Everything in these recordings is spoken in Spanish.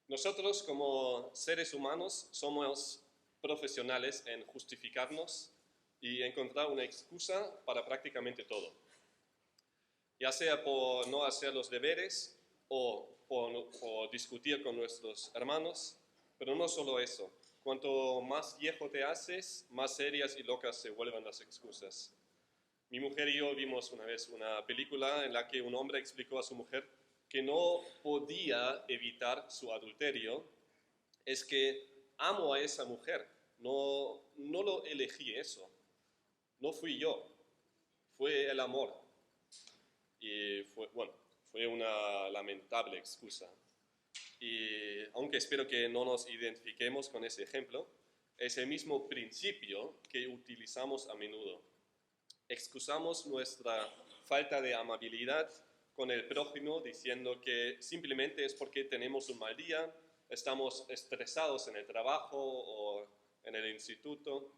Nosotros como seres humanos somos profesionales en justificarnos y encontrar una excusa para prácticamente todo, ya sea por no hacer los deberes o por discutir con nuestros hermanos, pero no solo eso. Cuanto más viejo te haces, más serias y locas se vuelven las excusas. Mi mujer y yo vimos una vez una película en la que un hombre explicó a su mujer que no podía evitar su adulterio. Es que amo a esa mujer, no lo elegí eso, no fui yo, fue el amor. Y fue una lamentable excusa. Y aunque espero que no nos identifiquemos con ese ejemplo, es el mismo principio que utilizamos a menudo. Excusamos nuestra falta de amabilidad con el prójimo diciendo que simplemente es porque tenemos un mal día, estamos estresados en el trabajo o en el instituto,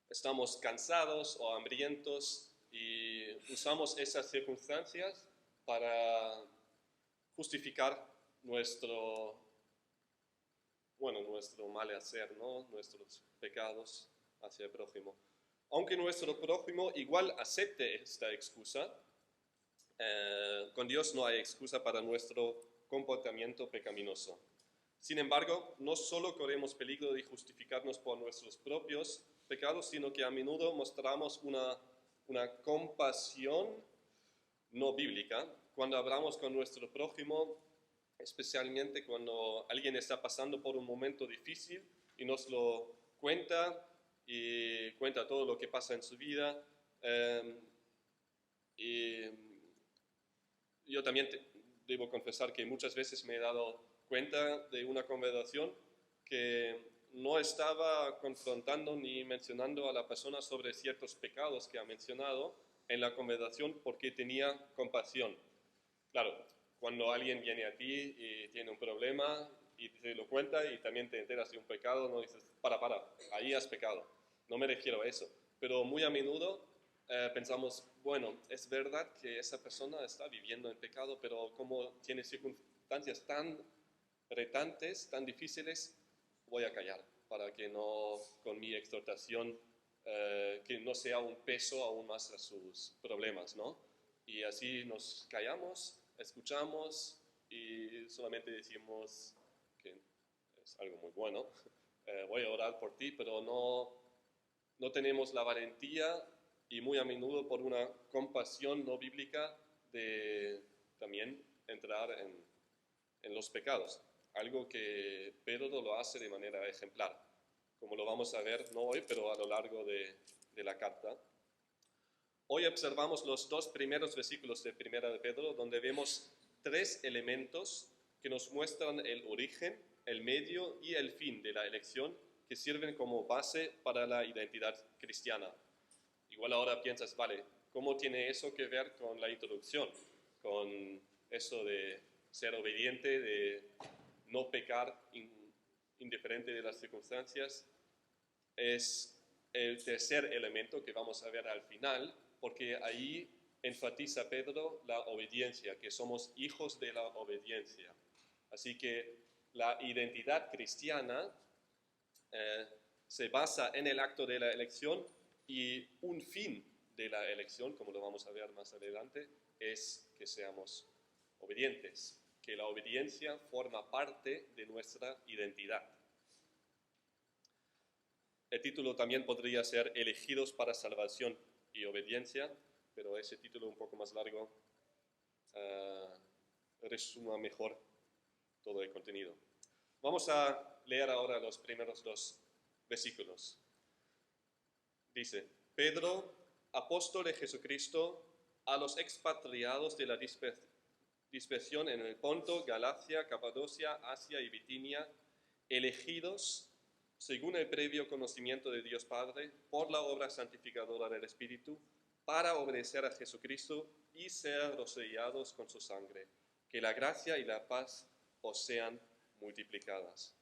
estamos cansados o hambrientos y usamos esas circunstancias para justificar nuestro, nuestro mal hacer, ¿no? Nuestros pecados hacia el prójimo. Aunque nuestro prójimo igual acepte esta excusa, con Dios no hay excusa para nuestro comportamiento pecaminoso. Sin embargo, no solo corremos peligro de justificarnos por nuestros propios pecados, sino que a menudo mostramos una compasión no bíblica cuando hablamos con nuestro prójimo, especialmente cuando alguien está pasando por un momento difícil y nos lo cuenta y cuenta todo lo que pasa en su vida. Y yo también debo confesar que muchas veces me he dado cuenta de una conversación que no estaba confrontando ni mencionando a la persona sobre ciertos pecados que ha mencionado en la conversación porque tenía compasión. Claro, cuando alguien viene a ti y tiene un problema y te lo cuenta y también te enteras de un pecado, no dices, para, ahí has pecado. No me refiero a eso. Pero muy a menudo pensamos, bueno, es verdad que esa persona está viviendo en pecado, pero como tiene circunstancias tan retantes, tan difíciles, voy a callar para que no, con mi exhortación, que no sea un peso aún más a sus problemas, ¿no? Y así nos callamos, escuchamos y solamente decimos que es algo muy bueno, voy a orar por ti, pero no tenemos la valentía y muy a menudo por una compasión no bíblica de también entrar en los pecados, algo que Pedro lo hace de manera ejemplar, como lo vamos a ver no hoy, pero a lo largo de la carta. Hoy observamos los dos primeros versículos de Primera de Pedro, donde vemos tres elementos que nos muestran el origen, el medio y el fin de la elección, que sirven como base para la identidad cristiana. Igual ahora piensas, vale, ¿cómo tiene eso que ver con la introducción? Con eso de ser obediente, de no pecar indiferente de las circunstancias. Es el tercer elemento que vamos a ver al final, porque ahí enfatiza Pedro la obediencia, que somos hijos de la obediencia. Así que la identidad cristiana se basa en el acto de la elección y un fin de la elección, como lo vamos a ver más adelante, es que seamos obedientes, que la obediencia forma parte de nuestra identidad. El título también podría ser Elegidos para salvación y obediencia, pero ese título un poco más largo resuma mejor todo el contenido. Vamos a leer ahora los primeros dos versículos. Dice, Pedro, apóstol de Jesucristo, a los expatriados de la dispersión en el Ponto, Galacia, Capadocia, Asia y Bitinia, elegidos según el previo conocimiento de Dios Padre, por la obra santificadora del Espíritu, para obedecer a Jesucristo y ser rociados con su sangre. Que la gracia y la paz os sean multiplicadas.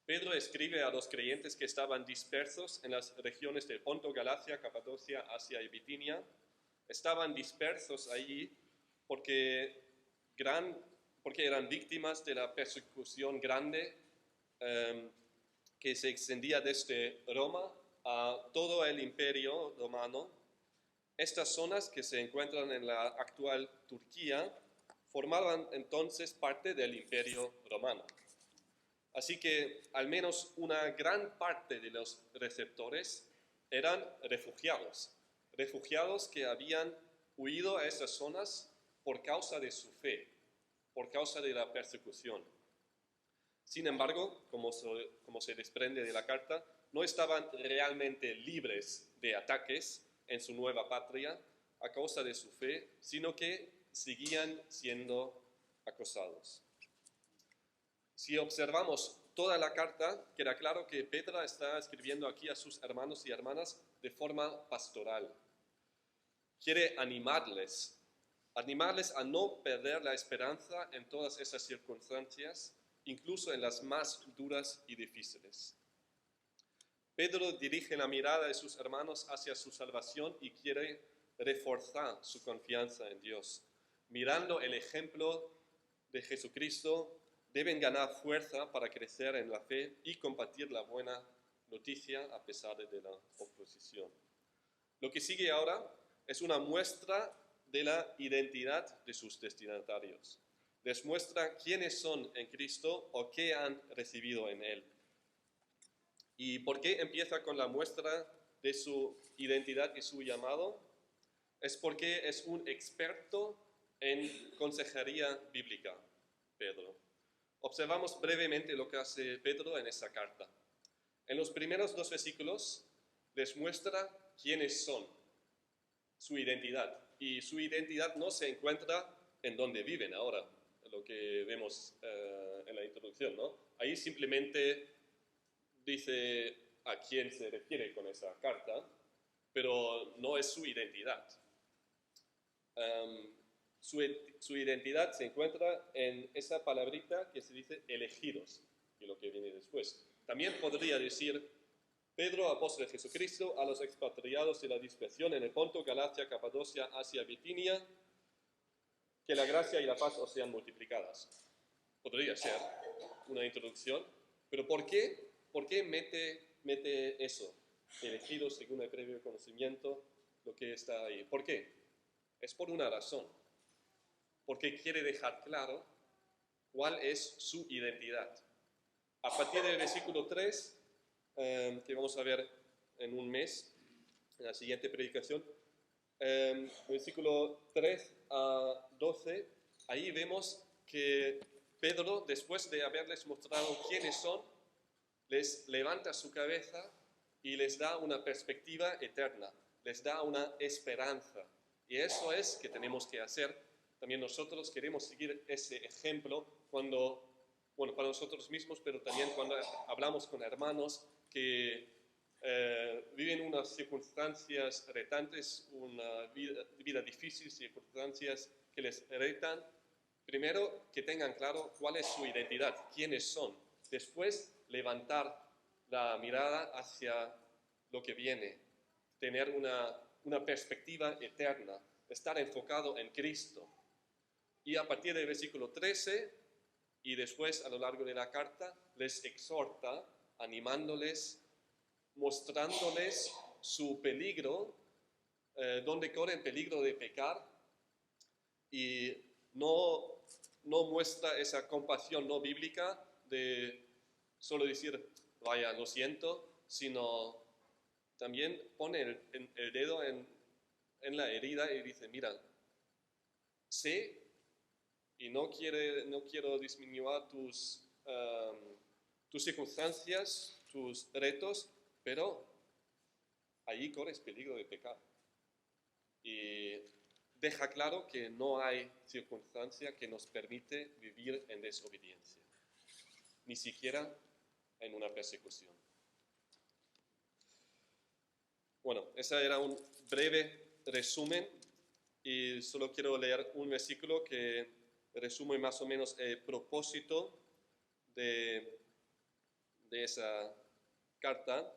Pedro escribe a los creyentes que estaban dispersos en las regiones del Ponto, Galacia, Capadocia, Asia y Bitinia. Estaban dispersos allí porque gran porque eran víctimas de la persecución grande que se extendía desde Roma a todo el imperio romano. Estas zonas que se encuentran en la actual Turquía formaban entonces parte del imperio romano. Así que al menos una gran parte de los receptores eran refugiados que habían huido a esas zonas por causa de su fe, por causa de la persecución. Sin embargo, como se desprende de la carta, no estaban realmente libres de ataques en su nueva patria a causa de su fe, sino que seguían siendo acosados. Si observamos toda la carta, queda claro que Pedro está escribiendo aquí a sus hermanos y hermanas de forma pastoral. Quiere animarles a no perder la esperanza en todas esas circunstancias, incluso en las más duras y difíciles. Pedro dirige la mirada de sus hermanos hacia su salvación y quiere reforzar su confianza en Dios. Mirando el ejemplo de Jesucristo, deben ganar fuerza para crecer en la fe y compartir la buena noticia a pesar de la oposición. Lo que sigue ahora es una muestra de la identidad de sus destinatarios. Les muestra quiénes son en Cristo o qué han recibido en Él. ¿Y por qué empieza con la muestra de su identidad y su llamado? Es porque es un experto en consejería bíblica, Pedro. Observamos brevemente lo que hace Pedro en esa carta. En los primeros 2 versículos les muestra quiénes son, su identidad. Y su identidad no se encuentra en donde viven ahora, lo que vemos en la introducción, ¿no? Ahí simplemente dice a quién se refiere con esa carta, pero no es su identidad. Su identidad se encuentra en esa palabrita que se dice elegidos, y lo que viene después. También podría decir Pedro, apóstol de Jesucristo, a los expatriados de la dispersión en el Ponto, Galacia, Capadocia, Asia, Bitinia, que la gracia y la paz os sean multiplicadas. Podría ser una introducción, pero ¿por qué? ¿Por qué mete eso? Elegidos según el previo conocimiento, lo que está ahí. ¿Por qué? Es por una razón. Porque quiere dejar claro cuál es su identidad. A partir del versículo 3, que vamos a ver en un mes, en la siguiente predicación, versículo 3 a 12, ahí vemos que Pedro, después de haberles mostrado quiénes son, les levanta su cabeza y les da una perspectiva eterna, les da una esperanza. Y eso es que tenemos que hacer. También nosotros queremos seguir ese ejemplo para nosotros mismos, pero también cuando hablamos con hermanos que viven unas circunstancias retantes, una vida difícil, circunstancias que les retan. Primero, que tengan claro cuál es su identidad, quiénes son. Después, levantar la mirada hacia lo que viene, tener una perspectiva eterna, estar enfocado en Cristo. Y a partir del versículo 13 y después a lo largo de la carta, les exhorta, animándoles, mostrándoles su peligro, donde corren peligro de pecar, y no muestra esa compasión no bíblica de solo decir, vaya, lo siento, sino también pone el dedo en la herida y dice, mira, sé y no quiero disminuir tus circunstancias, tus retos, pero allí corres peligro de pecar. Y deja claro que no hay circunstancia que nos permite vivir en desobediencia, ni siquiera en una persecución. Bueno, ese era un breve resumen y solo quiero leer un versículo que resume más o menos el propósito de esa carta,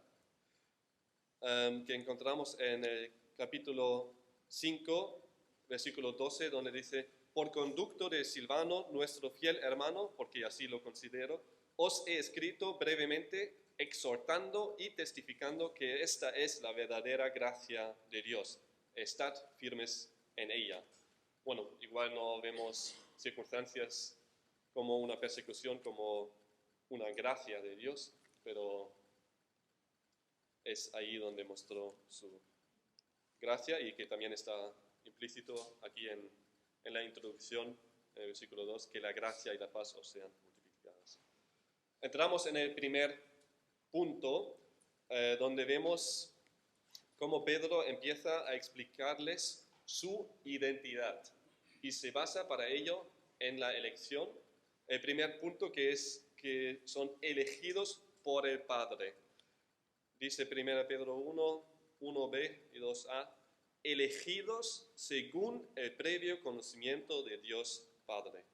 que encontramos en el capítulo 5, versículo 12, donde dice: por conducto de Silvano, nuestro fiel hermano, porque así lo considero, os he escrito brevemente exhortando y testificando que esta es la verdadera gracia de Dios. Estad firmes en ella. Bueno, igual no vemos circunstancias como una persecución, como una gracia de Dios, pero es ahí donde mostró su gracia y que también está implícito aquí en la introducción, en el versículo 2, que la gracia y la paz os sean multiplicadas. Entramos en el primer punto, donde vemos cómo Pedro empieza a explicarles su identidad y se basa para ello en la elección. El primer punto que es que son elegidos por el Padre. Dice 1 Pedro 1, 1b y 2a, elegidos según el previo conocimiento de Dios Padre.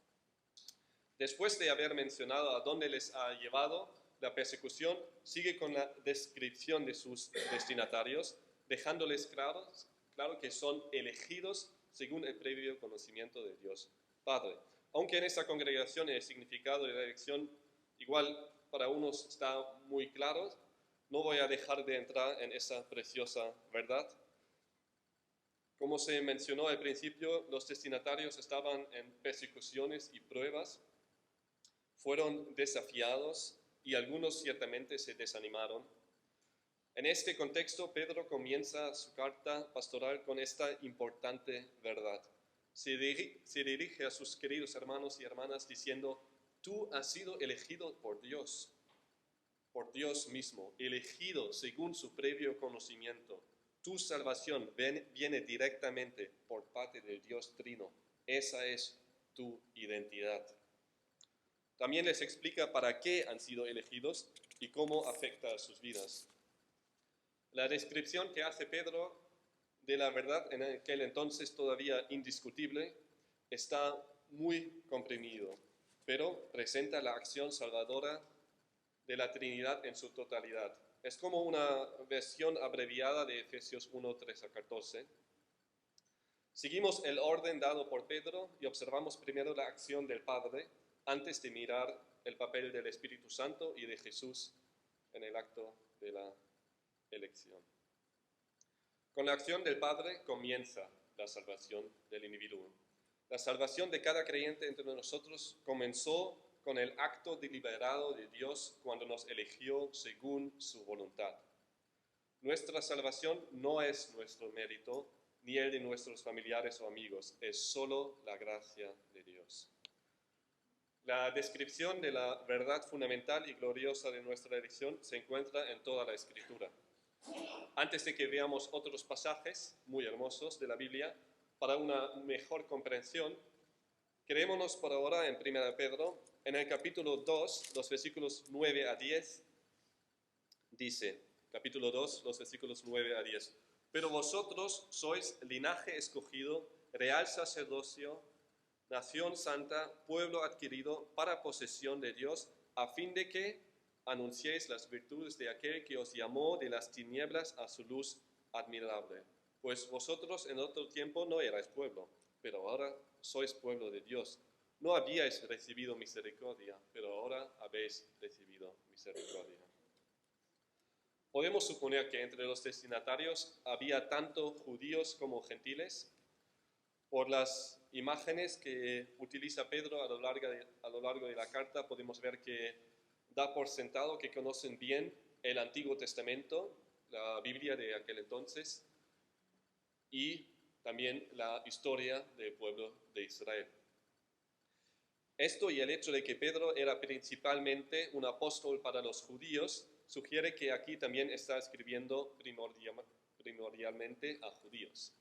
Después de haber mencionado a dónde les ha llevado la persecución, sigue con la descripción de sus destinatarios, dejándoles claro que son elegidos según el previo conocimiento de Dios Padre. Aunque en esta congregación el significado de la elección igual para unos está muy claro, no voy a dejar de entrar en esa preciosa verdad. Como se mencionó al principio, los destinatarios estaban en persecuciones y pruebas, fueron desafiados y algunos ciertamente se desanimaron. En este contexto, Pedro comienza su carta pastoral con esta importante verdad. Se dirige a sus queridos hermanos y hermanas diciendo, tú has sido elegido por Dios mismo, elegido según su previo conocimiento. Tu salvación viene directamente por parte del Dios Trino. Esa es tu identidad. También les explica para qué han sido elegidos y cómo afecta a sus vidas. La descripción que hace Pedro de la verdad en aquel entonces todavía indiscutible está muy comprimido, pero presenta la acción salvadora de la Trinidad en su totalidad. Es como una versión abreviada de Efesios 1, 3 a 14. Seguimos el orden dado por Pedro y observamos primero la acción del Padre antes de mirar el papel del Espíritu Santo y de Jesús en el acto de la elección. Con la acción del Padre comienza la salvación del individuo. La salvación de cada creyente entre nosotros comenzó con el acto deliberado de Dios cuando nos eligió según su voluntad. Nuestra salvación no es nuestro mérito, ni el de nuestros familiares o amigos, es solo la gracia de Dios. La descripción de la verdad fundamental y gloriosa de nuestra elección se encuentra en toda la Escritura. Antes de que veamos otros pasajes muy hermosos de la Biblia, para una mejor comprensión, quedémonos por ahora en 1 Pedro, en el capítulo 2, los versículos 9 a 10, dice, capítulo 2, los versículos 9 a 10, pero vosotros sois linaje escogido, real sacerdocio, nación santa, pueblo adquirido para posesión de Dios, a fin de que anunciéis las virtudes de aquel que os llamó de las tinieblas a su luz admirable. Pues vosotros en otro tiempo no erais pueblo, pero ahora sois pueblo de Dios. No habíais recibido misericordia, pero ahora habéis recibido misericordia. Podemos suponer que entre los destinatarios había tanto judíos como gentiles. Por las imágenes que utiliza Pedro a lo largo de la carta, podemos ver que da por sentado que conocen bien el Antiguo Testamento, la Biblia de aquel entonces, y también la historia del pueblo de Israel. Esto y el hecho de que Pedro era principalmente un apóstol para los judíos sugiere que aquí también está escribiendo primordialmente a judíos.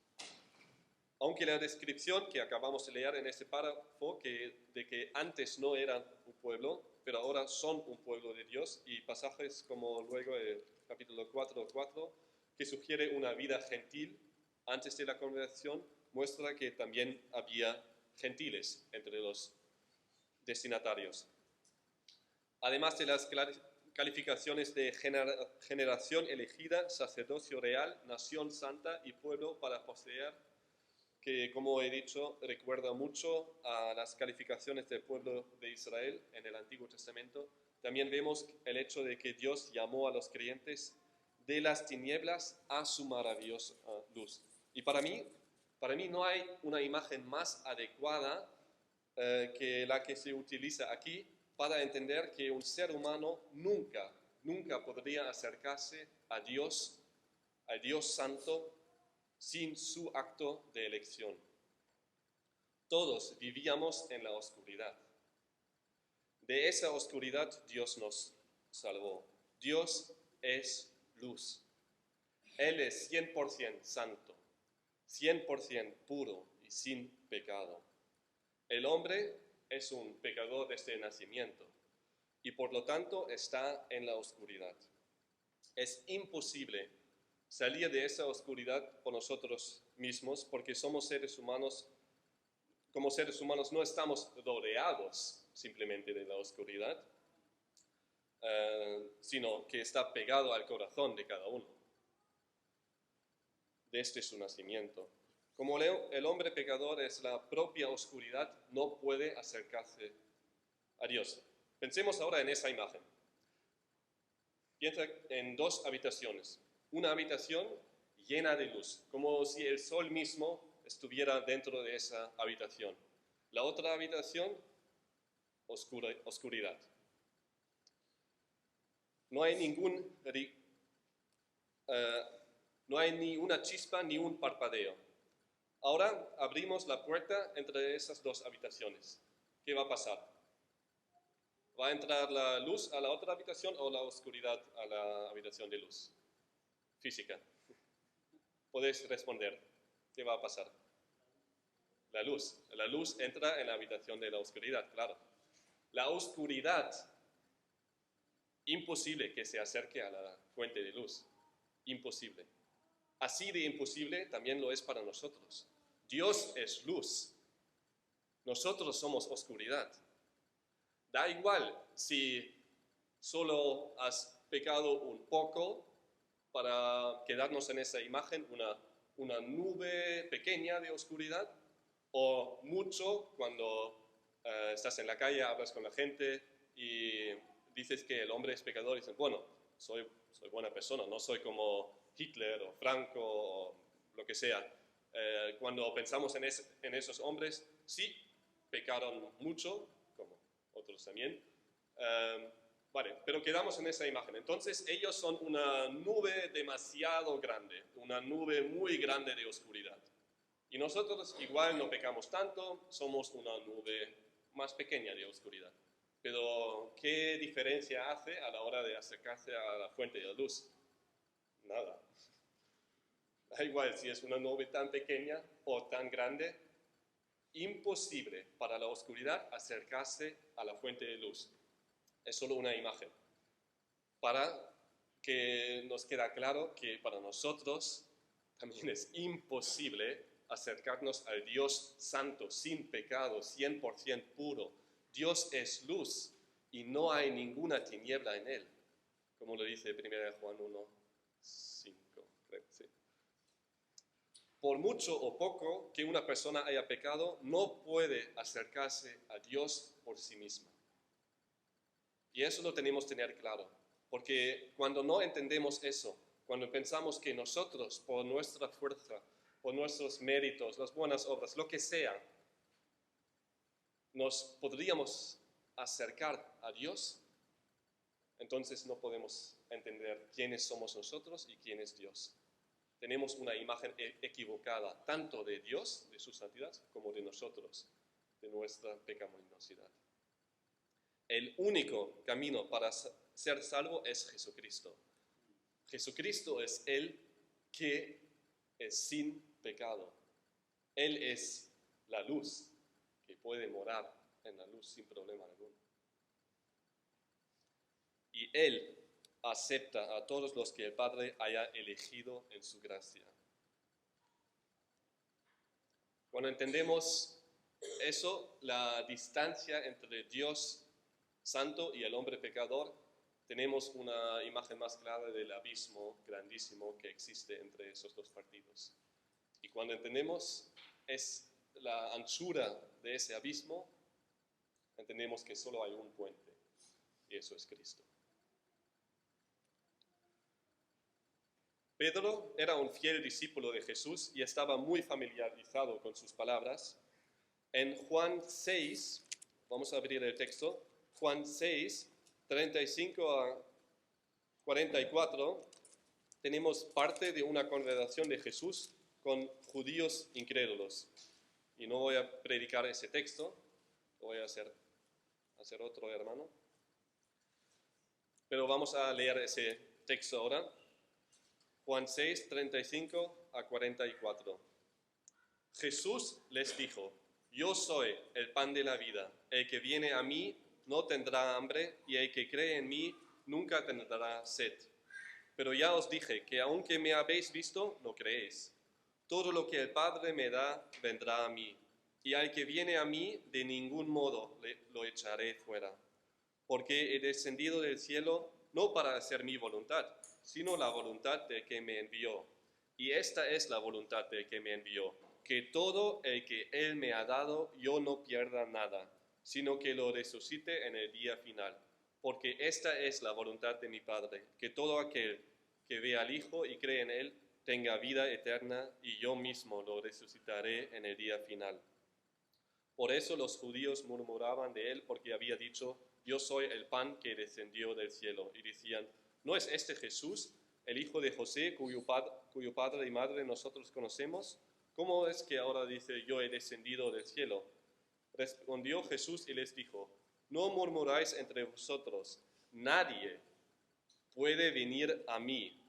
Aunque la descripción que acabamos de leer en este párrafo de que antes no eran un pueblo, pero ahora son un pueblo de Dios, y pasajes como luego el capítulo 4, que sugiere una vida gentil antes de la conversión, muestra que también había gentiles entre los destinatarios. Además de las calificaciones de generación elegida, sacerdocio real, nación santa y pueblo para poseer, que, como he dicho, recuerda mucho a las calificaciones del pueblo de Israel en el Antiguo Testamento. También vemos el hecho de que Dios llamó a los creyentes de las tinieblas a su maravillosa luz. Y para mí no hay una imagen más adecuada que la que se utiliza aquí para entender que un ser humano nunca podría acercarse a Dios, al Dios Santo, sin su acto de elección. Todos vivíamos en la oscuridad. De esa oscuridad Dios nos salvó. Dios es luz. Él es 100% santo, 100% puro y sin pecado. El hombre es un pecador desde nacimiento y por lo tanto está en la oscuridad. Es imposible salir de esa oscuridad por nosotros mismos porque somos seres humanos. Como seres humanos no estamos rodeados simplemente de la oscuridad, sino que está pegado al corazón de cada uno desde su nacimiento. Como el hombre pecador es la propia oscuridad, no puede acercarse a Dios. Pensemos ahora en esa imagen. Piensa en dos habitaciones. Una habitación llena de luz, como si el sol mismo estuviera dentro de esa habitación. La otra habitación, oscuridad. No hay no hay ni una chispa ni un parpadeo. Ahora abrimos la puerta entre esas dos habitaciones. ¿Qué va a pasar? ¿Va a entrar la luz a la otra habitación o la oscuridad a la habitación de luz? Física. Podéis responder. ¿Qué va a pasar? La luz. La luz entra en la habitación de la oscuridad, claro. La oscuridad, imposible que se acerque a la fuente de luz. Imposible. Así de imposible también lo es para nosotros. Dios es luz. Nosotros somos oscuridad. Da igual si solo has pecado un poco para quedarnos en esa imagen, una nube pequeña de oscuridad, o mucho cuando estás en la calle, hablas con la gente y dices que el hombre es pecador y dices, bueno, soy buena persona, no soy como Hitler o Franco o lo que sea. Cuando pensamos en esos hombres, sí, pecaron mucho, como otros también, vale, pero quedamos en esa imagen. Entonces ellos son una nube demasiado grande, una nube muy grande de oscuridad. Y nosotros igual no pecamos tanto, somos una nube más pequeña de oscuridad. Pero ¿qué diferencia hace a la hora de acercarse a la fuente de la luz? Nada. Da igual si es una nube tan pequeña o tan grande, imposible para la oscuridad acercarse a la fuente de luz. Es solo una imagen. Para que nos quede claro que para nosotros también es imposible acercarnos al Dios santo, sin pecado, 100% puro. Dios es luz y no hay ninguna tiniebla en él, como lo dice 1 Juan 1:5, creo, sí. Por mucho o poco que una persona haya pecado, no puede acercarse a Dios por sí misma. Y eso lo tenemos que tener claro, porque cuando no entendemos eso, cuando pensamos que nosotros, por nuestra fuerza, por nuestros méritos, las buenas obras, lo que sea, nos podríamos acercar a Dios, entonces no podemos entender quiénes somos nosotros y quién es Dios. Tenemos una imagen equivocada tanto de Dios, de su santidad, como de nosotros, de nuestra pecaminosidad. El único camino para ser salvo es Jesucristo. Jesucristo es el que es sin pecado. Él es la luz que puede morar en la luz sin problema alguno. Y Él acepta a todos los que el Padre haya elegido en su gracia. Cuando entendemos eso, la distancia entre Dios santo y el hombre pecador, tenemos una imagen más clara del abismo grandísimo que existe entre esos dos partidos. Y cuando entendemos es la anchura de ese abismo, entendemos que solo hay un puente, y eso es Cristo. Pedro era un fiel discípulo de Jesús y estaba muy familiarizado con sus palabras. En Juan 6, vamos a abrir el texto, Juan 6, 35 a 44, tenemos parte de una conversación de Jesús con judíos incrédulos. Y no voy a predicar ese texto, lo voy a hacer otro hermano. Pero vamos a leer ese texto ahora. Juan 6, 35 a 44. Jesús les dijo: Yo soy el pan de la vida. El que viene a mí no tendrá hambre, y el que cree en mí nunca tendrá sed. Pero ya os dije que aunque me habéis visto, no creéis. Todo lo que el Padre me da vendrá a mí, y al que viene a mí de ningún modo lo echaré fuera. Porque he descendido del cielo no para hacer mi voluntad, sino la voluntad del que me envió. Y esta es la voluntad del que me envió, que todo el que Él me ha dado yo no pierda nada, sino que lo resucite en el día final. Porque esta es la voluntad de mi Padre, que todo aquel que ve al Hijo y cree en Él tenga vida eterna, y yo mismo lo resucitaré en el día final. Por eso los judíos murmuraban de Él, porque había dicho: Yo soy el pan que descendió del cielo. Y decían: ¿No es este Jesús, el hijo de José, cuyo padre y madre nosotros conocemos? ¿Cómo es que ahora dice: Yo he descendido del cielo? Respondió Jesús y les dijo: No murmuráis entre vosotros. Nadie puede venir a mí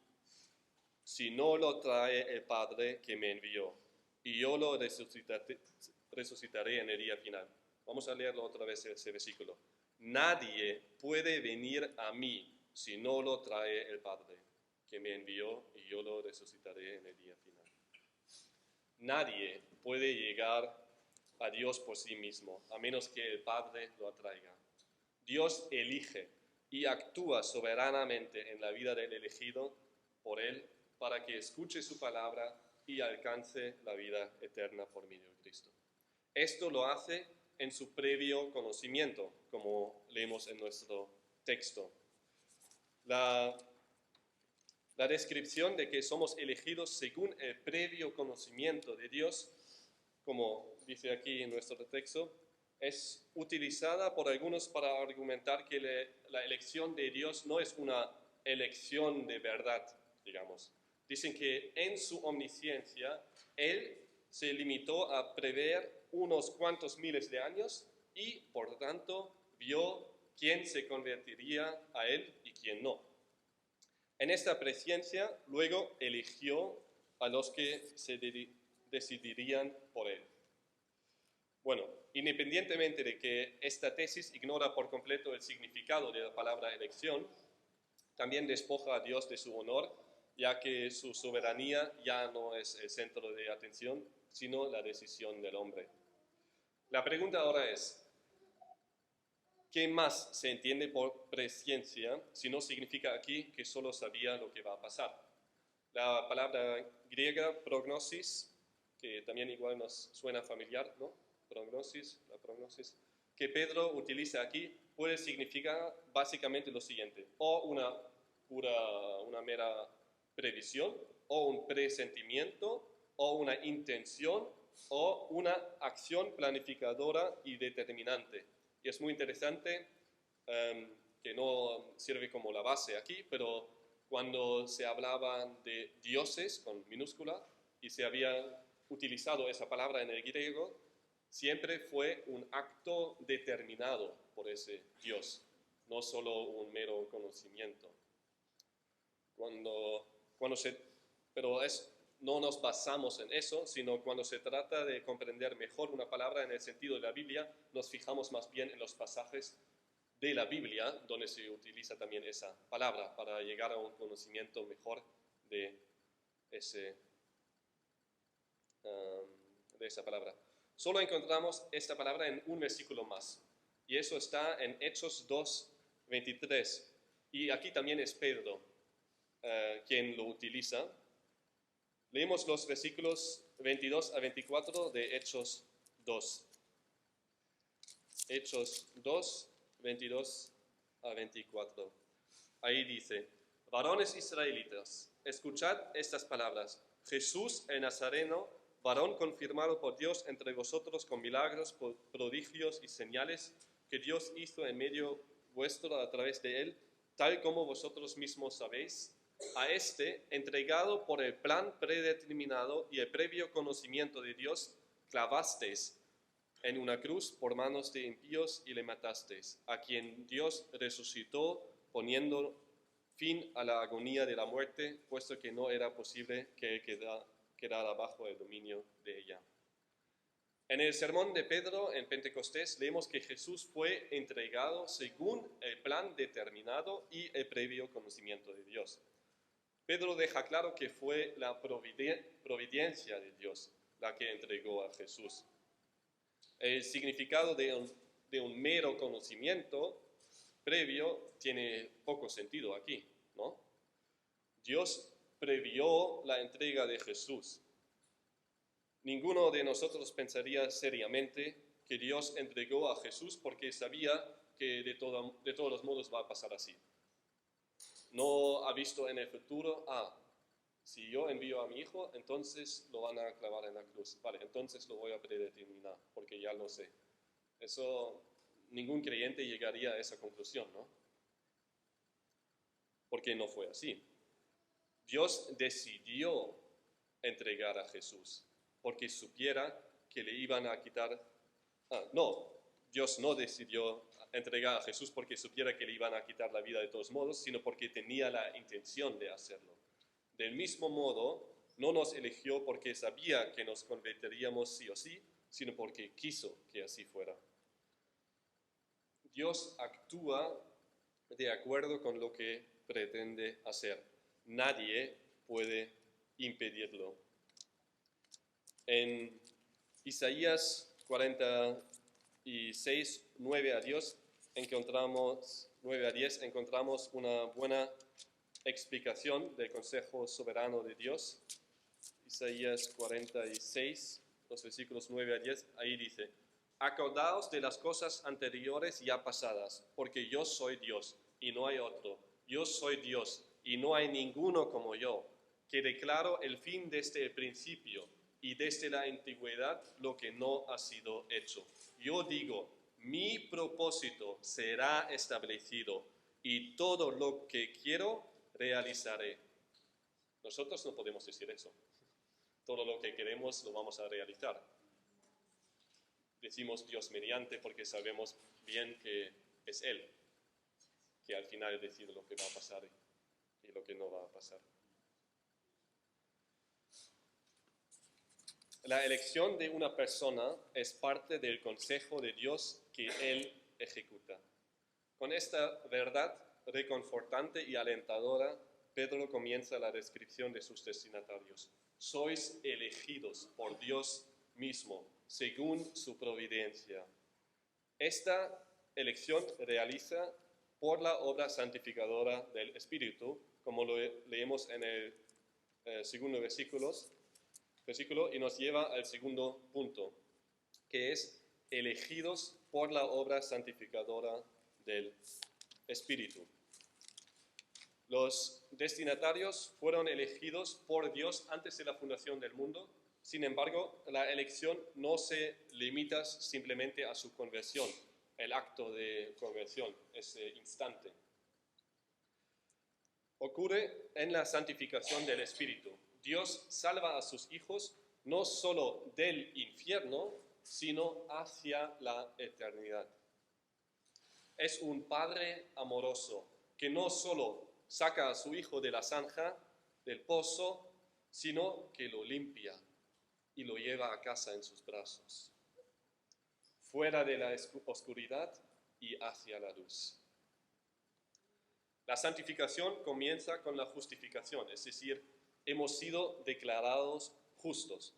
si no lo trae el Padre que me envió, y yo lo resucitaré en el día final. Vamos a leerlo otra vez ese versículo. Nadie puede venir a mí si no lo trae el Padre que me envió, y yo lo resucitaré en el día final. Nadie puede llegar a Dios por sí mismo, a menos que el Padre lo atraiga. Dios elige y actúa soberanamente en la vida del elegido por Él, para que escuche su palabra y alcance la vida eterna por medio de Cristo. Esto lo hace en su previo conocimiento, como leemos en nuestro texto. La descripción de que somos elegidos según el previo conocimiento de Dios, como dice aquí en nuestro texto, es utilizada por algunos para argumentar que la elección de Dios no es una elección de verdad, digamos. Dicen que en su omnisciencia Él se limitó a prever unos cuantos miles de años y, por tanto, vio quién se convertiría a Él y quién no. En esta presciencia, luego eligió a los que se decidirían por Él. Bueno, independientemente de que esta tesis ignora por completo el significado de la palabra elección, también despoja a Dios de su honor, ya que su soberanía ya no es el centro de atención, sino la decisión del hombre. La pregunta ahora es: ¿qué más se entiende por presciencia si no significa aquí que solo sabía lo que va a pasar? La palabra griega prognosis, que también igual nos suena familiar, ¿no? La prognosis, que Pedro utiliza aquí, puede significar básicamente lo siguiente: o una mera previsión, o un presentimiento, o una intención, o una acción planificadora y determinante. Y es muy interesante, que no sirve como la base aquí, pero cuando se hablaba de dioses con minúscula y se había utilizado esa palabra en el griego, siempre fue un acto determinado por ese Dios, no solo un mero conocimiento. Pero no nos basamos en eso, sino cuando se trata de comprender mejor una palabra en el sentido de la Biblia, nos fijamos más bien en los pasajes de la Biblia donde se utiliza también esa palabra para llegar a un conocimiento mejor de esa palabra. Solo encontramos esta palabra en un versículo más, y eso está en Hechos 2:23, y aquí también es Pedro quien lo utiliza. Leemos los versículos 22 a 24 de Hechos 2. Hechos 2, 22 a 24. Ahí dice: varones israelitas, escuchad estas palabras. Jesús el Nazareno, varón confirmado por Dios entre vosotros con milagros, prodigios y señales que Dios hizo en medio vuestro a través de él, tal como vosotros mismos sabéis, a este, entregado por el plan predeterminado y el previo conocimiento de Dios, clavasteis en una cruz por manos de impíos y le matasteis, a quien Dios resucitó poniendo fin a la agonía de la muerte, puesto que no era posible que él quedara bajo el dominio de ella. En el sermón de Pedro en Pentecostés leemos que Jesús fue entregado según el plan determinado y el previo conocimiento de Dios. Pedro deja claro que fue la providencia de Dios la que entregó a Jesús. El significado de un mero conocimiento previo tiene poco sentido aquí, ¿no? Dios previó la entrega de Jesús. Ninguno de nosotros pensaría seriamente que Dios entregó a Jesús porque sabía que de todos los modos va a pasar así. No ha visto en el futuro, si yo envío a mi hijo, entonces lo van a clavar en la cruz. Vale, entonces lo voy a predeterminar, porque ya lo sé. Eso, ningún creyente llegaría a esa conclusión, ¿no? Porque no fue así. Dios decidió entregar a Jesús, porque supiera que le iban a quitar... Dios no decidió entregar a Jesús porque supiera que le iban a quitar la vida de todos modos, sino porque tenía la intención de hacerlo. Del mismo modo, no nos eligió porque sabía que nos convertiríamos sí o sí, sino porque quiso que así fuera. Dios actúa de acuerdo con lo que pretende hacer. Nadie puede impedirlo. En Isaías 46, 9 a 10, encontramos una buena explicación del consejo soberano de Dios. Isaías 46, los versículos 9 a 10, ahí dice: acordaos de las cosas anteriores ya pasadas, porque yo soy Dios y no hay otro. Yo soy Dios y no hay ninguno como yo, que declaro el fin desde el principio y desde la antigüedad lo que no ha sido hecho. Yo digo, mi propósito será establecido y todo lo que quiero realizaré. Nosotros no podemos decir eso. Todo lo que queremos lo vamos a realizar. Decimos Dios mediante porque sabemos bien que es Él que al final decide lo que va a pasar y lo que no va a pasar. La elección de una persona es parte del consejo de Dios que Él ejecuta. Con esta verdad reconfortante y alentadora, Pedro comienza la descripción de sus destinatarios. Sois elegidos por Dios mismo, según su providencia. Esta elección realiza por la obra santificadora del Espíritu, como lo leemos en el segundo versículo, y nos lleva al segundo punto, que es elegidos por la obra santificadora del Espíritu. Los destinatarios fueron elegidos por Dios antes de la fundación del mundo. Sin embargo, la elección no se limita simplemente a su conversión, el acto de conversión, ese instante. Ocurre en la santificación del Espíritu. Dios salva a sus hijos no solo del infierno, sino hacia la eternidad. Es un Padre amoroso que no solo saca a su hijo de la zanja, del pozo, sino que lo limpia y lo lleva a casa en sus brazos, fuera de la oscuridad y hacia la luz. La santificación comienza con la justificación, es decir, hemos sido declarados justos,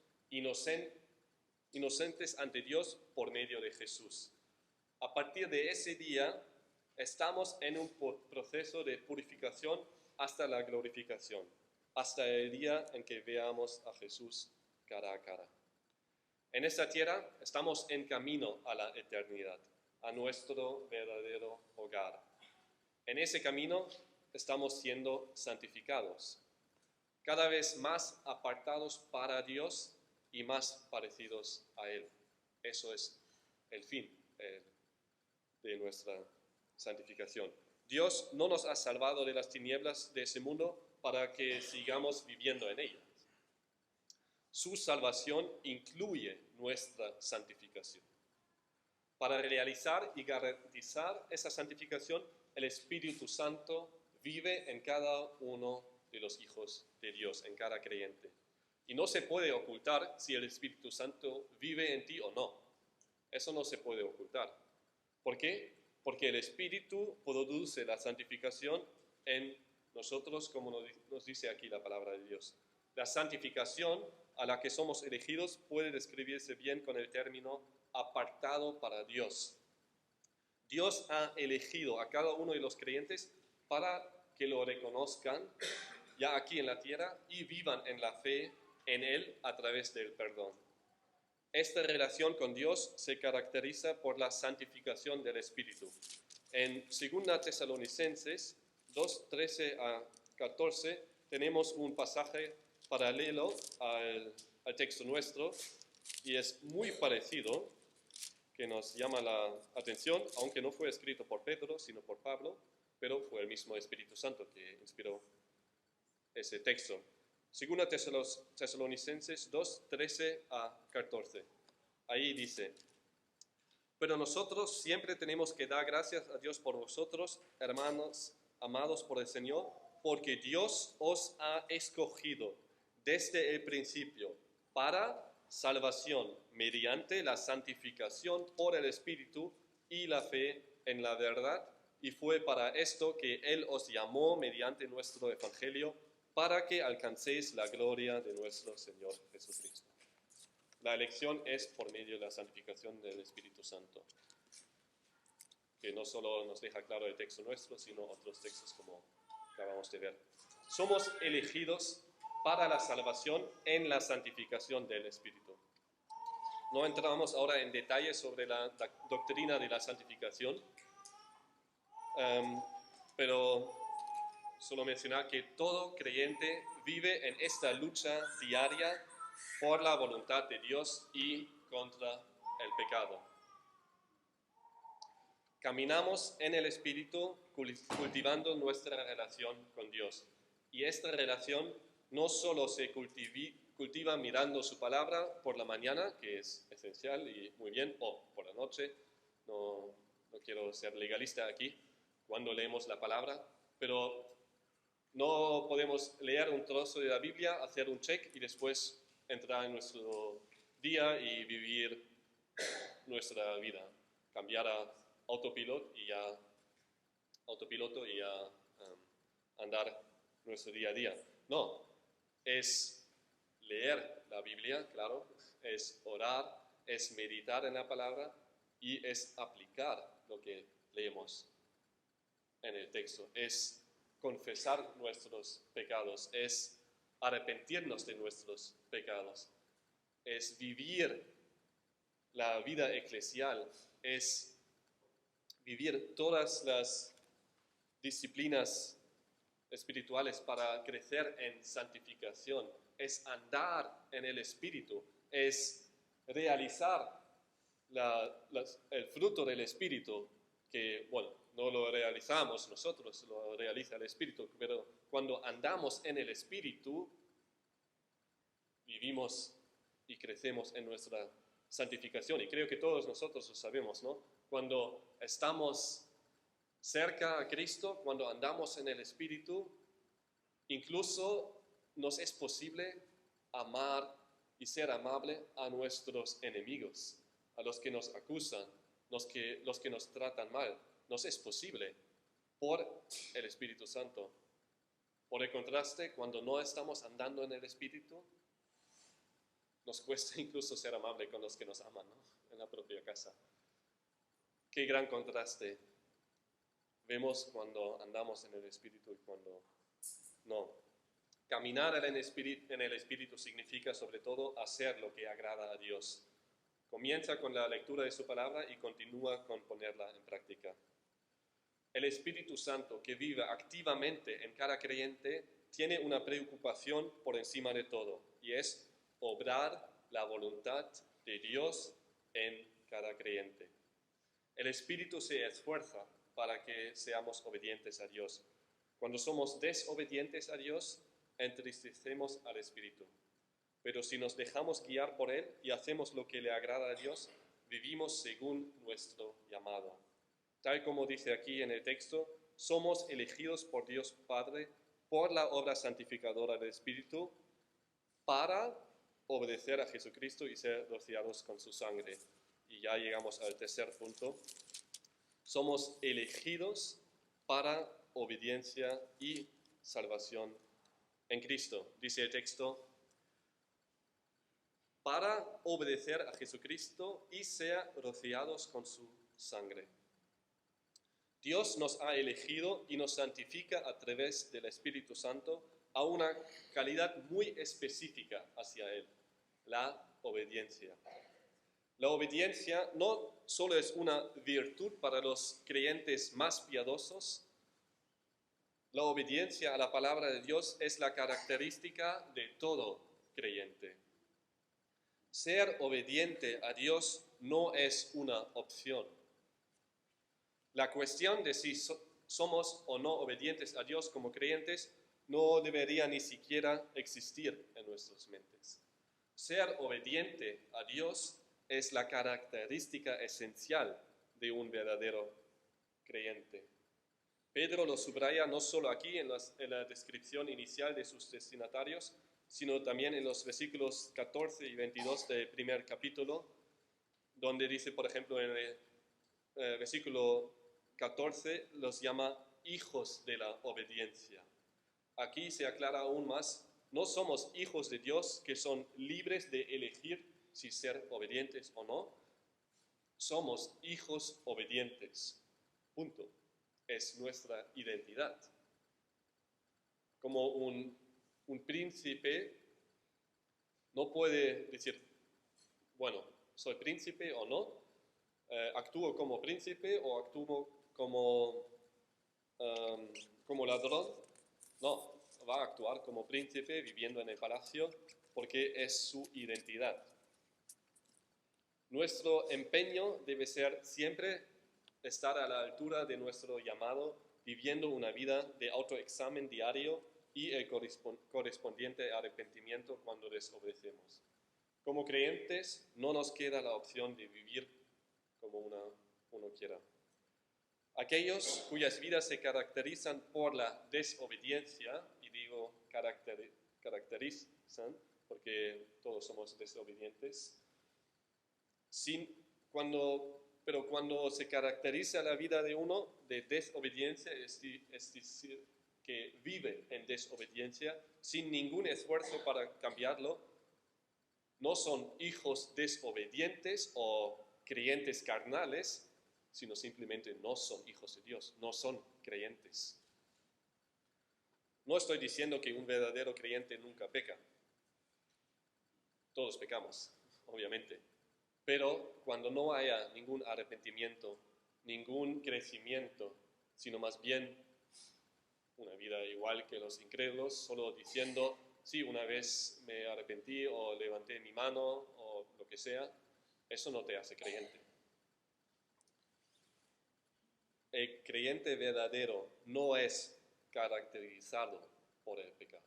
inocentes ante Dios por medio de Jesús. A partir de ese día, estamos en un proceso de purificación hasta la glorificación, hasta el día en que veamos a Jesús cara a cara. En esta tierra estamos en camino a la eternidad, a nuestro verdadero hogar. En ese camino estamos siendo santificados, cada vez más apartados para Dios y más parecidos a Él. Eso es el fin de nuestra santificación. Dios no nos ha salvado de las tinieblas de ese mundo para que sigamos viviendo en ellas. Su salvación incluye nuestra santificación. Para realizar y garantizar esa santificación, el Espíritu Santo vive en cada uno de los hijos de Dios, en cada creyente. Y no se puede ocultar si el Espíritu Santo vive en ti o no. Eso no se puede ocultar. ¿Por qué? Porque el Espíritu produce la santificación en nosotros, como nos dice aquí la palabra de Dios. La santificación a la que somos elegidos puede describirse bien con el término apartado para Dios. Dios ha elegido a cada uno de los creyentes para que lo reconozcan ya aquí en la tierra y vivan en la fe en Él a través del perdón. Esta relación con Dios se caracteriza por la santificación del Espíritu. En 2 Tesalonicenses 2, 13 a 14 tenemos un pasaje paralelo al texto nuestro y es muy parecido, que nos llama la atención, aunque no fue escrito por Pedro, sino por Pablo, pero fue el mismo Espíritu Santo que inspiró ese texto. 2 Tesalonicenses 2, 13 a 14. Ahí dice: pero nosotros siempre tenemos que dar gracias a Dios por vosotros, hermanos amados por el Señor, porque Dios os ha escogido desde el principio para salvación mediante la santificación por el Espíritu y la fe en la verdad, y fue para esto que Él os llamó mediante nuestro Evangelio, para que alcancéis la gloria de nuestro Señor Jesucristo. La elección es por medio de la santificación del Espíritu Santo, que no solo nos deja claro el texto nuestro, sino otros textos como acabamos de ver. Somos elegidos para la salvación en la santificación del Espíritu. No entramos ahora en detalles sobre la doctrina de la santificación, pero solo mencionar que todo creyente vive en esta lucha diaria por la voluntad de Dios y contra el pecado. Caminamos en el Espíritu cultivando nuestra relación con Dios. Y esta relación no solo se cultiva mirando su palabra por la mañana, que es esencial y muy bien, o por la noche. No quiero ser legalista aquí cuando leemos la palabra, pero no podemos leer un trozo de la Biblia, hacer un check y después entrar en nuestro día y vivir nuestra vida, cambiar a autopiloto y ya andar nuestro día a día. No, es leer la Biblia, claro, es orar, es meditar en la palabra y es aplicar lo que leemos en el texto, es confesar nuestros pecados, es arrepentirnos de nuestros pecados, es vivir la vida eclesial, es vivir todas las disciplinas espirituales para crecer en santificación, es andar en el Espíritu, es realizar el fruto del Espíritu, que, bueno, no lo realizamos nosotros, lo realiza el Espíritu, pero cuando andamos en el Espíritu, vivimos y crecemos en nuestra santificación. Y creo que todos nosotros lo sabemos, ¿no? Cuando estamos cerca a Cristo, cuando andamos en el Espíritu, incluso nos es posible amar y ser amable a nuestros enemigos, a los que nos acusan, los que nos tratan mal. Nos es posible por el Espíritu Santo. Por el contraste, cuando no estamos andando en el Espíritu, nos cuesta incluso ser amable con los que nos aman, ¿no? En la propia casa. Qué gran contraste vemos cuando andamos en el Espíritu y cuando no. Caminar en el Espíritu significa sobre todo hacer lo que agrada a Dios. Comienza con la lectura de su palabra y continúa con ponerla en práctica. El Espíritu Santo que vive activamente en cada creyente tiene una preocupación por encima de todo, y es obrar la voluntad de Dios en cada creyente. El Espíritu se esfuerza para que seamos obedientes a Dios. Cuando somos desobedientes a Dios, entristecemos al Espíritu. Pero si nos dejamos guiar por Él y hacemos lo que le agrada a Dios, vivimos según nuestro llamado. Tal como dice aquí en el texto, somos elegidos por Dios Padre por la obra santificadora del Espíritu para obedecer a Jesucristo y ser rociados con su sangre. Y ya llegamos al tercer punto. Somos elegidos para obediencia y salvación en Cristo. Dice el texto, para obedecer a Jesucristo y ser rociados con su sangre. Dios nos ha elegido y nos santifica a través del Espíritu Santo a una calidad muy específica hacia Él, la obediencia. La obediencia no solo es una virtud para los creyentes más piadosos, la obediencia a la palabra de Dios es la característica de todo creyente. Ser obediente a Dios no es una opción. La cuestión de si somos o no obedientes a Dios como creyentes no debería ni siquiera existir en nuestras mentes. Ser obediente a Dios es la característica esencial de un verdadero creyente. Pedro lo subraya no solo aquí en la descripción inicial de sus destinatarios, sino también en los versículos 14 y 22 del primer capítulo, donde dice, por ejemplo, en el versículo 14, los llama hijos de la obediencia. Aquí se aclara aún más, no somos hijos de Dios que son libres de elegir si ser obedientes o no, somos hijos obedientes, punto. Es nuestra identidad. Como un príncipe no puede decir, bueno, soy príncipe o no, actúo como príncipe o actúo como ladrón. No, va a actuar como príncipe viviendo en el palacio porque es su identidad. Nuestro empeño debe ser siempre estar a la altura de nuestro llamado, viviendo una vida de autoexamen diario y el correspondiente arrepentimiento cuando desobedecemos. Como creyentes, no nos queda la opción de vivir como uno quiera. Aquellos cuyas vidas se caracterizan por la desobediencia, y digo caracterizan porque todos somos desobedientes, pero cuando se caracteriza la vida de uno de desobediencia, es decir, que vive en desobediencia sin ningún esfuerzo para cambiarlo, no son hijos desobedientes o creyentes carnales, sino simplemente no son hijos de Dios, no son creyentes. No estoy diciendo que un verdadero creyente nunca peca. Todos pecamos, obviamente. Pero cuando no haya ningún arrepentimiento, ningún crecimiento, sino más bien una vida igual que los incrédulos, solo diciendo, sí, una vez me arrepentí o levanté mi mano o lo que sea, eso no te hace creyente. El creyente verdadero no es caracterizado por el pecado.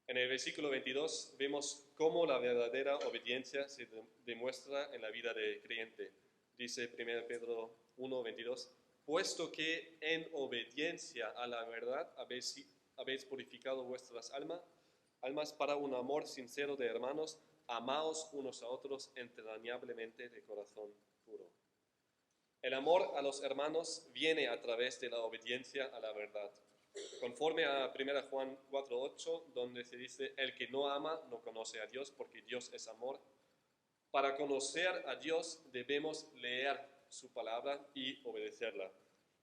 En el versículo 22 vemos cómo la verdadera obediencia se demuestra en la vida del creyente. Dice 1 Pedro 1:22, puesto que en obediencia a la verdad habéis purificado vuestras almas para un amor sincero de hermanos, amaos unos a otros entrañablemente de corazón puro. El amor a los hermanos viene a través de la obediencia a la verdad. Conforme a 1 Juan 4:8, donde se dice, el que no ama no conoce a Dios, porque Dios es amor. Para conocer a Dios debemos leer su palabra y obedecerla.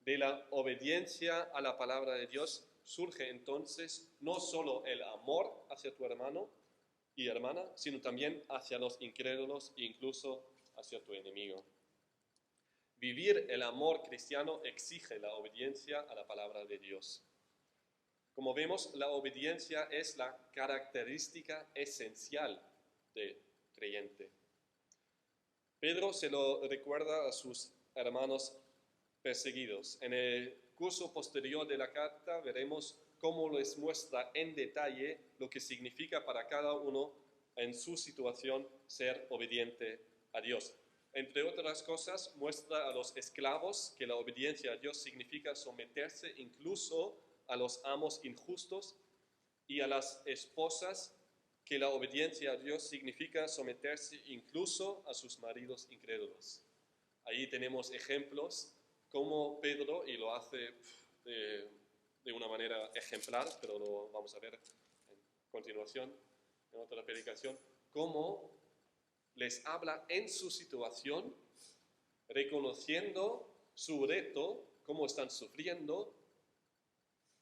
De la obediencia a la palabra de Dios surge entonces no solo el amor hacia tu hermano y hermana, sino también hacia los incrédulos e incluso hacia tu enemigo. Vivir el amor cristiano exige la obediencia a la palabra de Dios. Como vemos, la obediencia es la característica esencial del creyente. Pedro se lo recuerda a sus hermanos perseguidos. En el curso posterior de la carta veremos cómo les muestra en detalle lo que significa para cada uno en su situación ser obediente a Dios. Entre otras cosas, muestra a los esclavos que la obediencia a Dios significa someterse incluso a los amos injustos, y a las esposas que la obediencia a Dios significa someterse incluso a sus maridos incrédulos. Ahí tenemos ejemplos como Pedro, y lo hace de una manera ejemplar, pero lo vamos a ver en continuación en otra predicación, cómo les habla en su situación, reconociendo su reto, cómo están sufriendo,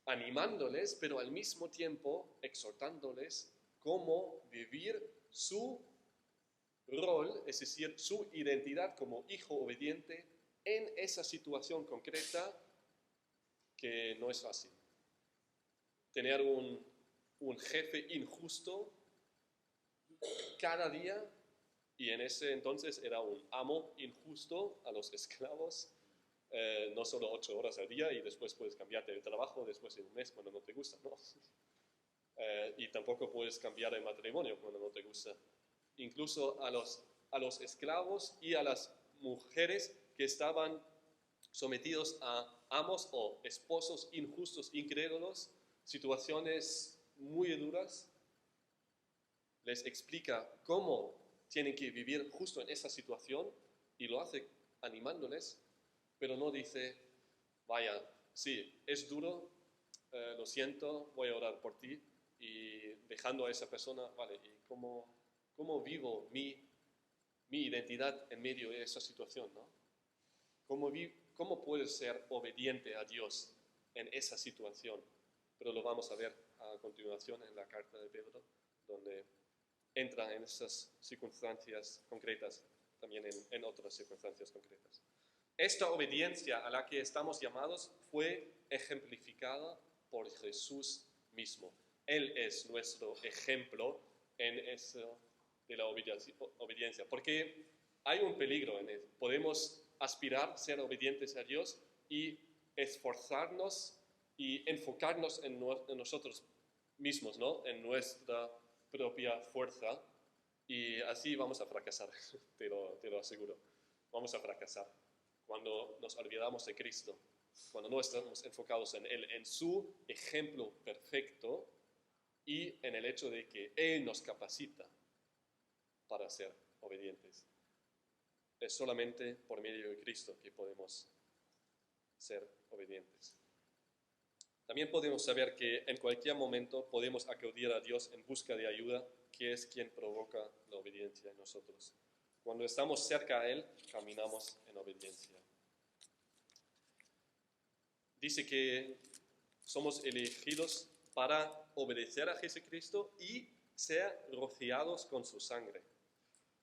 animándoles, pero al mismo tiempo exhortándoles cómo vivir su rol, es decir, su identidad como hijo obediente en esa situación concreta que no es fácil. Tener un jefe injusto cada día, y en ese entonces era un amo injusto a los esclavos, no solo 8 horas al día y después puedes cambiarte de trabajo después de un mes cuando no te gusta, no. Y tampoco puedes cambiar de matrimonio cuando no te gusta. Incluso a los esclavos y a las mujeres que estaban sometidos a amos o esposos injustos, incrédulos, situaciones muy duras, les explica cómo tienen que vivir justo en esa situación, y lo hace animándoles, pero no dice, vaya, sí, es duro, lo siento, voy a orar por ti, y dejando a esa persona, vale, ¿y cómo vivo mi identidad en medio de esa situación, ¿no? ¿Cómo puedes ser obediente a Dios en esa situación? Pero lo vamos a ver a continuación en la carta de Pedro, donde entra en esas circunstancias concretas, también en otras circunstancias concretas. Esta obediencia a la que estamos llamados fue ejemplificada por Jesús mismo. Él es nuestro ejemplo en eso de la obediencia, porque hay un peligro en él. Podemos aspirar a ser obedientes a Dios y esforzarnos y enfocarnos en nosotros mismos, ¿no? En nuestra propia fuerza, y así vamos a fracasar, te lo aseguro. Vamos a fracasar cuando nos olvidamos de Cristo, cuando no estamos enfocados en Él, en su ejemplo perfecto y en el hecho de que Él nos capacita para ser obedientes. Es solamente por medio de Cristo que podemos ser obedientes. También podemos saber que en cualquier momento podemos acudir a Dios en busca de ayuda, que es quien provoca la obediencia en nosotros. Cuando estamos cerca a Él, caminamos en obediencia. Dice que somos elegidos para obedecer a Jesucristo y ser rociados con su sangre.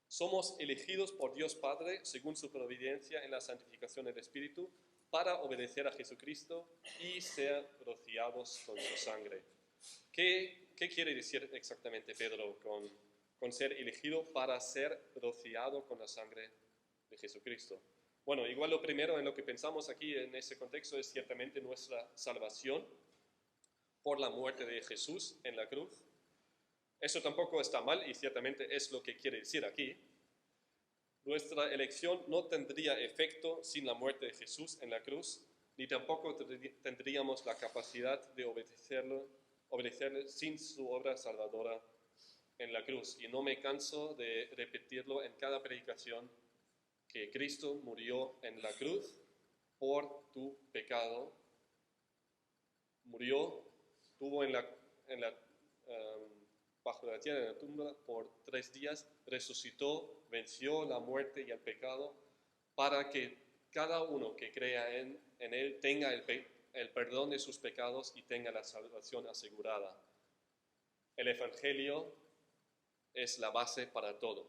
Somos elegidos por Dios Padre, según su providencia en la santificación del Espíritu, para obedecer a Jesucristo y ser rociados con su sangre. ¿Qué quiere decir exactamente Pedro con ser elegido para ser rociado con la sangre de Jesucristo? Bueno, igual lo primero en lo que pensamos aquí en ese contexto es ciertamente nuestra salvación por la muerte de Jesús en la cruz. Eso tampoco está mal y ciertamente es lo que quiere decir aquí. Nuestra elección no tendría efecto sin la muerte de Jesús en la cruz, ni tampoco tendríamos la capacidad de obedecerle sin su obra salvadora en la cruz. Y no me canso de repetirlo en cada predicación, que Cristo murió en la cruz por tu pecado. Murió, estuvo bajo la tierra, en la tumba, por 3 días, resucitó, venció la muerte y el pecado, para que cada uno que crea en Él tenga el el perdón de sus pecados y tenga la salvación asegurada. El Evangelio es la base para todo.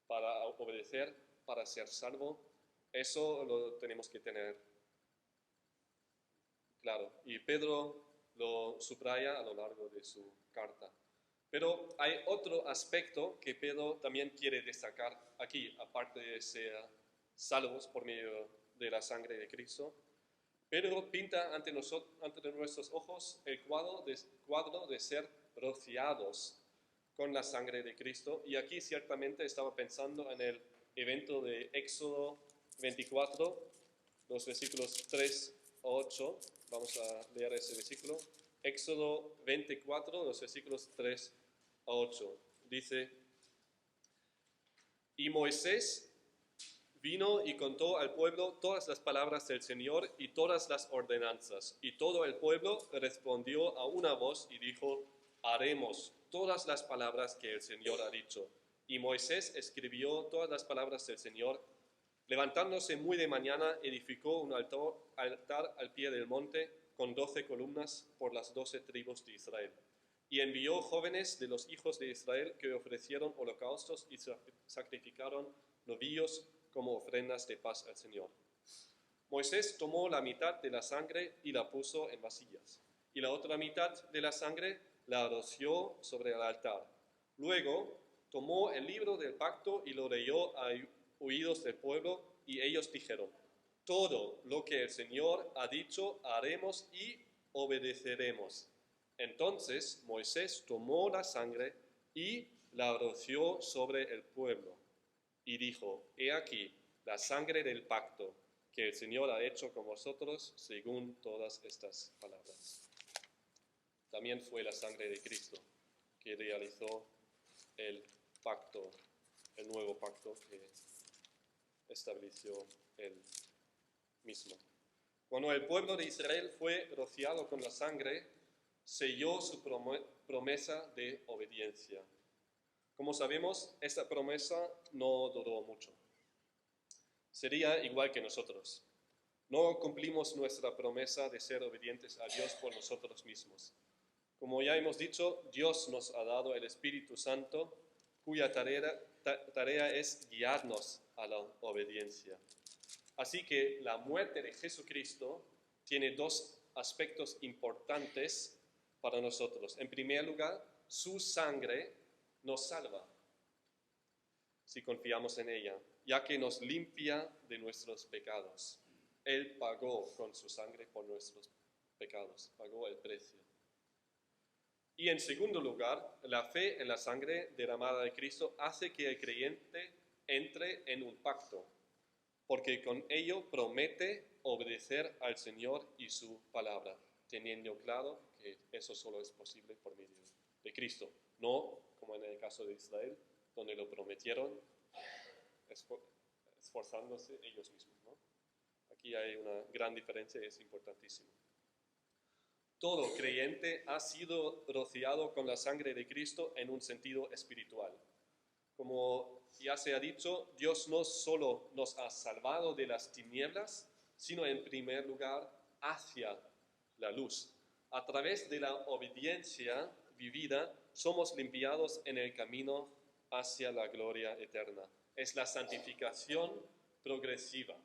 Para obedecer, para ser salvo, eso lo tenemos que tener claro. Y Pedro lo subraya a lo largo de su carta. Pero hay otro aspecto que Pedro también quiere destacar aquí, aparte de ser salvos por medio de la sangre de Cristo. Pedro pinta ante nuestros ojos el cuadro de ser rociados con la sangre de Cristo. Y aquí ciertamente estaba pensando en el evento de Éxodo 24, los versículos 3 a 8. Vamos a leer ese versículo. Éxodo 24, los versículos 3 a 8. Dice: Y Moisés vino y contó al pueblo todas las palabras del Señor y todas las ordenanzas. Y todo el pueblo respondió a una voz y dijo: haremos todas las palabras que el Señor ha dicho. Y Moisés escribió todas las palabras del Señor. Levantándose muy de mañana, edificó un altar al pie del monte con 12 columnas por las 12 tribus de Israel. Y envió jóvenes de los hijos de Israel que ofrecieron holocaustos y sacrificaron novillos como ofrendas de paz al Señor. Moisés tomó la mitad de la sangre y la puso en vasillas, y la otra mitad de la sangre la roció sobre el altar. Luego tomó el libro del pacto y lo leyó a oídos del pueblo, y ellos dijeron: todo lo que el Señor ha dicho haremos y obedeceremos. Entonces Moisés tomó la sangre y la roció sobre el pueblo y dijo: he aquí la sangre del pacto que el Señor ha hecho con vosotros según todas estas palabras. También fue la sangre de Cristo que realizó el pacto, el nuevo pacto que estableció él mismo. Cuando el pueblo de Israel fue rociado con la sangre, selló su promesa de obediencia. Como sabemos, esta promesa no duró mucho. Sería igual que nosotros. No cumplimos nuestra promesa de ser obedientes a Dios por nosotros mismos. Como ya hemos dicho, Dios nos ha dado el Espíritu Santo, cuya tarea es guiarnos a la obediencia. Así que la muerte de Jesucristo tiene dos aspectos importantes para nosotros. En primer lugar, su sangre nos salva, si confiamos en ella, ya que nos limpia de nuestros pecados. Él pagó con su sangre por nuestros pecados, pagó el precio. Y en segundo lugar, la fe en la sangre derramada de Cristo hace que el creyente entre en un pacto, porque con ello promete obedecer al Señor y su palabra, teniendo claro que eso solo es posible por medio de Cristo, no como en el caso de Israel, donde lo prometieron esforzándose ellos mismos, ¿no? Aquí hay una gran diferencia y es importantísimo. Todo creyente ha sido rociado con la sangre de Cristo en un sentido espiritual. Como ya se ha dicho, Dios no solo nos ha salvado de las tinieblas, sino en primer lugar hacia la luz. A través de la obediencia vivida, somos limpiados en el camino hacia la gloria eterna. Es la santificación progresiva.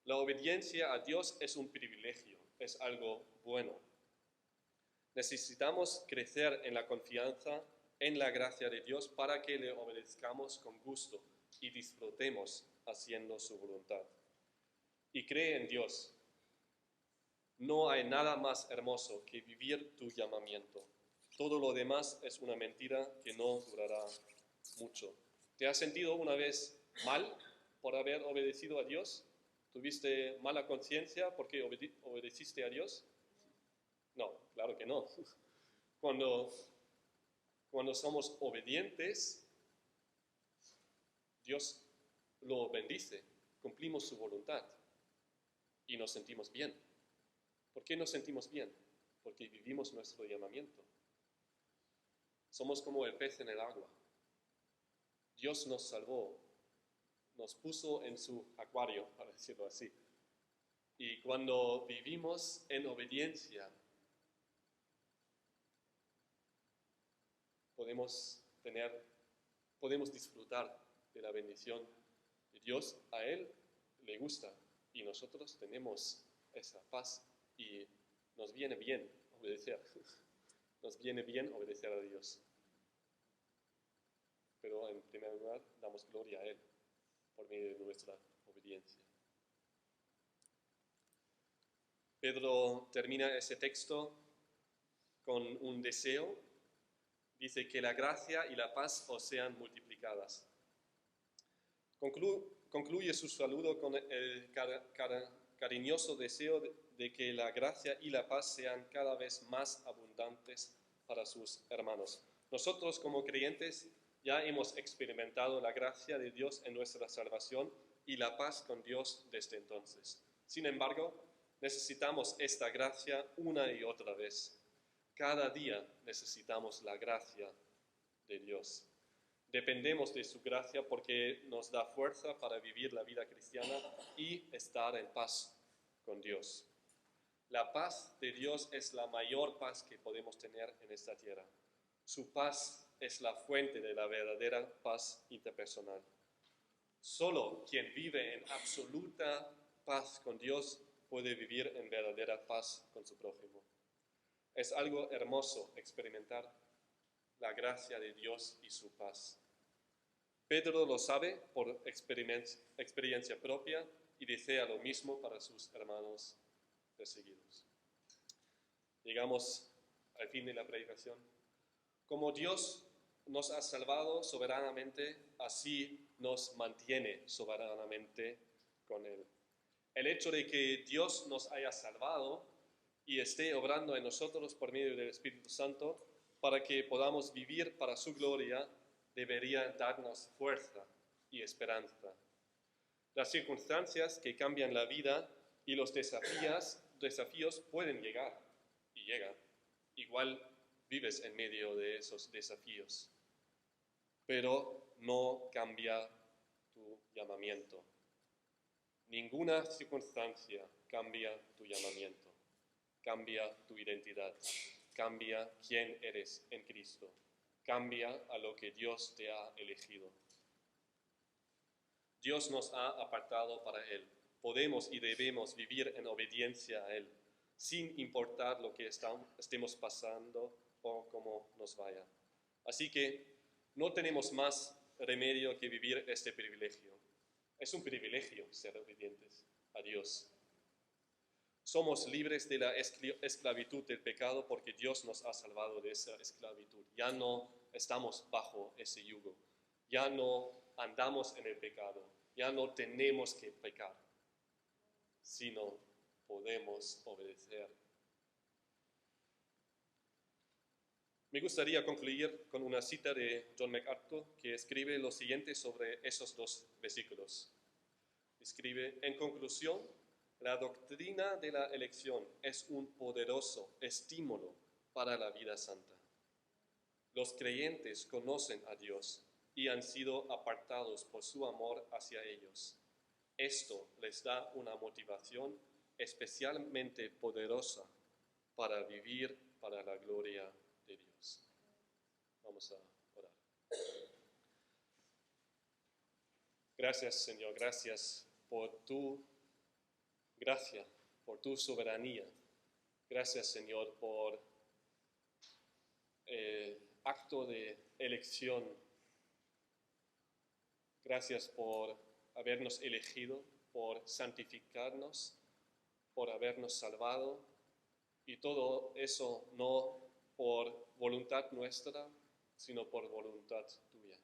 La obediencia a Dios es un privilegio, es algo bueno. Necesitamos crecer en la confianza en la gracia de Dios para que le obedezcamos con gusto y disfrutemos haciendo su voluntad. Y cree en Dios. No hay nada más hermoso que vivir tu llamamiento. Todo lo demás es una mentira que no durará mucho. ¿Te has sentido una vez mal por haber obedecido a Dios? ¿Tuviste mala conciencia porque obedeciste a Dios? No, claro que no. Cuando somos obedientes, Dios lo bendice, cumplimos su voluntad y nos sentimos bien. ¿Por qué nos sentimos bien? Porque vivimos nuestro llamamiento. Somos como el pez en el agua. Dios nos salvó, nos puso en su acuario, para decirlo así. Y cuando vivimos en obediencia, podemos disfrutar de la bendición de Dios. A Él le gusta y nosotros tenemos esa paz y nos viene bien obedecer. Nos viene bien obedecer a Dios. Pero en primer lugar, damos gloria a Él por medio de nuestra obediencia. Pedro termina ese texto con un deseo. Dice que la gracia y la paz os sean multiplicadas. Concluye su saludo con el cariñoso deseo de que la gracia y la paz sean cada vez más abundantes para sus hermanos. Nosotros como creyentes ya hemos experimentado la gracia de Dios en nuestra salvación y la paz con Dios desde entonces. Sin embargo, necesitamos esta gracia una y otra vez. Cada día necesitamos la gracia de Dios. Dependemos de su gracia porque nos da fuerza para vivir la vida cristiana y estar en paz con Dios. La paz de Dios es la mayor paz que podemos tener en esta tierra. Su paz es la fuente de la verdadera paz interpersonal. Solo quien vive en absoluta paz con Dios puede vivir en verdadera paz con su prójimo. Es algo hermoso experimentar la gracia de Dios y su paz. Pedro lo sabe por experiencia propia y desea lo mismo para sus hermanos perseguidos. Llegamos al fin de la predicación. Como Dios nos ha salvado soberanamente, así nos mantiene soberanamente con Él. El hecho de que Dios nos haya salvado y esté obrando en nosotros por medio del Espíritu Santo para que podamos vivir para su gloria debería darnos fuerza y esperanza. Las circunstancias que cambian la vida y los desafíos pueden llegar y llegan. Igual vives en medio de esos desafíos, pero no cambia tu llamamiento. Ninguna circunstancia cambia tu llamamiento, cambia tu identidad, cambia quién eres en Cristo, cambia a lo que Dios te ha elegido. Dios nos ha apartado para Él. Podemos y debemos vivir en obediencia a Él, sin importar lo que estemos pasando o cómo nos vaya. Así que no tenemos más remedio que vivir este privilegio. Es un privilegio ser obedientes a Dios. Somos libres de la esclavitud del pecado porque Dios nos ha salvado de esa esclavitud. Ya no estamos bajo ese yugo. Ya no andamos en el pecado. Ya no tenemos que pecar, sino podemos obedecer. Me gustaría concluir con una cita de John MacArthur que escribe lo siguiente sobre esos dos versículos. Escribe: en conclusión, la doctrina de la elección es un poderoso estímulo para la vida santa. Los creyentes conocen a Dios y han sido apartados por su amor hacia ellos. Esto les da una motivación especialmente poderosa para vivir para la gloria de Dios. Vamos a orar. Gracias, Señor, gracias por tu gracia, por tu soberanía. Gracias, Señor, por el acto de elección. Gracias por habernos elegido, por santificarnos, por habernos salvado. Y todo eso no por voluntad nuestra, sino por voluntad tuya.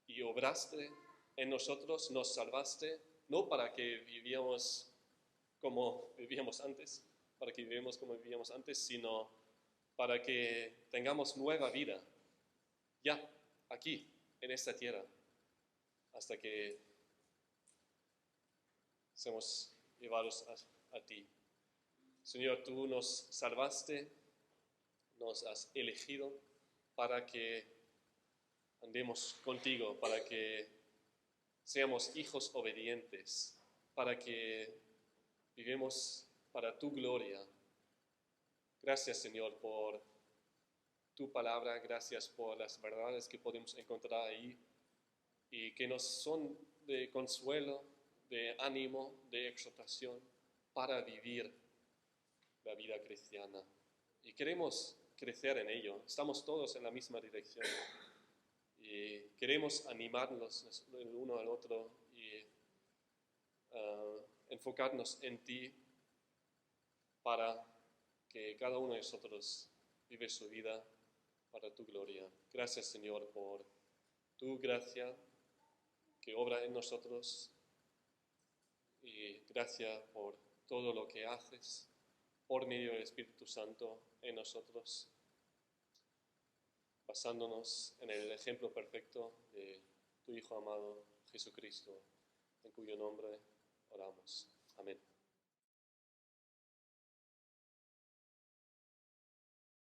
Y obraste en nosotros, nos salvaste, no para que vivíamos como vivíamos antes, sino para que tengamos nueva vida, ya, aquí, en esta tierra, hasta que seamos llevados a ti. Señor, tú nos salvaste, nos has elegido para que andemos contigo, para que seamos hijos obedientes, para que vivimos para tu gloria. Gracias, Señor, por tu palabra, gracias por las verdades que podemos encontrar ahí y que nos son de consuelo, de ánimo, de exhortación para vivir la vida cristiana. Y queremos crecer en ello. Estamos todos en la misma dirección y queremos animarnos el uno al otro y enfocarnos en ti para que cada uno de nosotros vive su vida para tu gloria. Gracias, Señor, por tu gracia que obra en nosotros y gracias por todo lo que haces por medio del Espíritu Santo en nosotros, basándonos en el ejemplo perfecto de tu Hijo amado, Jesucristo, en cuyo nombre oramos. Amén.